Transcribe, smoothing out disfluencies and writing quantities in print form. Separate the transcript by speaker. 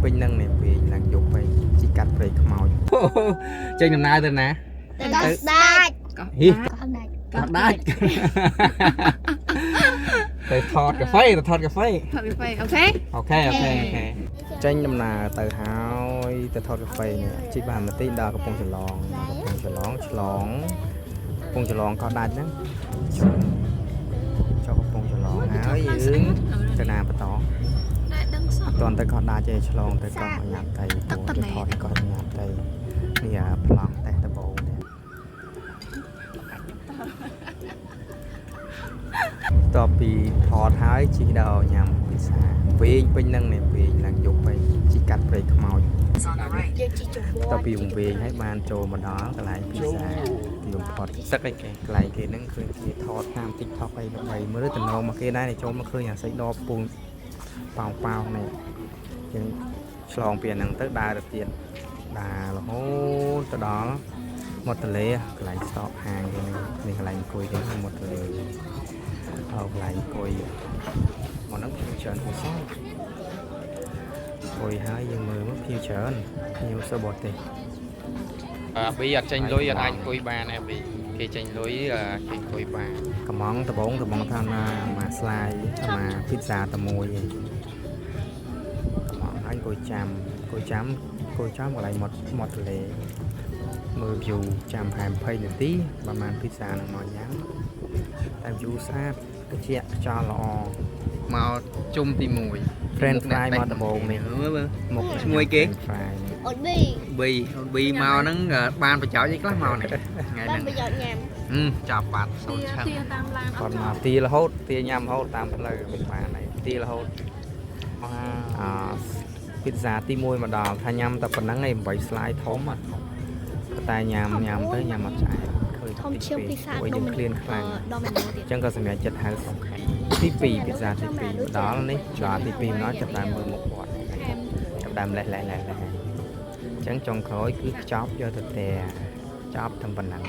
Speaker 1: ពេញនឹងនេះពេញឡើងយកไปជីកាត់ព្រៃខ្មោចចេញដំណើរទៅណា
Speaker 2: ទៅដាច់
Speaker 1: ហ៊ីក៏ដាច់ទៅថតកាហ្វេអូខេចេញដំណើរទៅហើយទៅថតកាហ្វេនេះជីបានមកទីដល់កំពង់ច្រឡងឆ្លងកំពង់ច្រឡងក៏ដាច់ហ្នឹងចូលកំពង់ច្រឡងហើយយើងទៅណាបន្តអត់ទាន់ទៅក៏ដាច់ទេឆ្លងទៅក៏ញ៉ាំទៅពូទៅថតក៏ញ៉ាំទៅនេះប្លង់តេះដបងនេះតពីថតហើយជីដល់ញ៉ាំពិសាពេញនឹងនេះពេញឡើងយកទៅជីកាត់ព្រៃខ្មោចតពីវិញហើយបានចូលមកដល់កន្លែងពិសាទីបំផុតទឹកអីគេកន្លែងគេហ្នឹងឃើញគេថតតាម TikTok អីដើម្បីមើលតំណមកគេដែរចូលមកឃើញអាស័យដបពូនប៉ោងនេះយើងឆ្លងពីអាហ្នឹងទៅដើរទៅទៀតដើររហូតទៅដល់មាត់ទន្លេកន្លែងស្តប់ហាងគេនេះកន្លែងអង្គុយគេមាត់ទន្លេកន្លែងអង្គុយមកហ្នឹងភីវច្រើនហូសអង្គុយហើយយើងមើលមកភីវច្រើនភីវសបតទេប៊ីអត់ចេញលុយអត់អាចអង្គុយបានទេប៊ីគេចេញលុយគេអង្គុយបានកំងដបងថាណាមកស្លាយមកភីហ្សាតែមួយឯងកំងអង្គុយចាំកន្លែងមាត់ទន្លេមើល view ចាំប្រហែល20នាទីប្រហែលភីហ្សានឹងមកញ៉ាំតែ view ស្អាតត្រជាក់ខ្យល់ល្អមកជុំទី1 friend fly មកដបងនេះមកឈ្មោះគេ
Speaker 2: អូន
Speaker 3: ប៊ីមកហ្នឹងបានប្រយោជន៍អីខ្លះមកនេះថ្ងៃហ្នឹង
Speaker 2: បានប្រយោជន៍ញ៉ាំ
Speaker 3: ចាប់បាត់សូនឆឹង
Speaker 1: គាត់មកទីរហូតទាញ៉ាំរហូតតាមផ្លូវមិនបានហើយទីរហូតពីហ្សាទី1មកដល់ថាញ៉ាំតែប៉ុណ្ណឹងឯង8ស្លាយធំតែញ៉ាំទៅញ៉ាំអត់ឆ្អែតឃើញ
Speaker 2: ធំជាងពិសា
Speaker 1: យើងឃ្លានខ្លាំង
Speaker 2: ដល់ម្ដងទៀត
Speaker 1: អញ្ចឹងក៏សម្រាប់ចិត្តហៅសំខាន់ទី2ពិសាទី2ដល់នេះដល់ទី2មកចាប់តាមមើលមុខគាត់ចាប់តាមលេះអញ្ចឹងចុងក្រោយគឺខ្ចប់យកទៅតែចប់តែប៉ុណ្ណឹង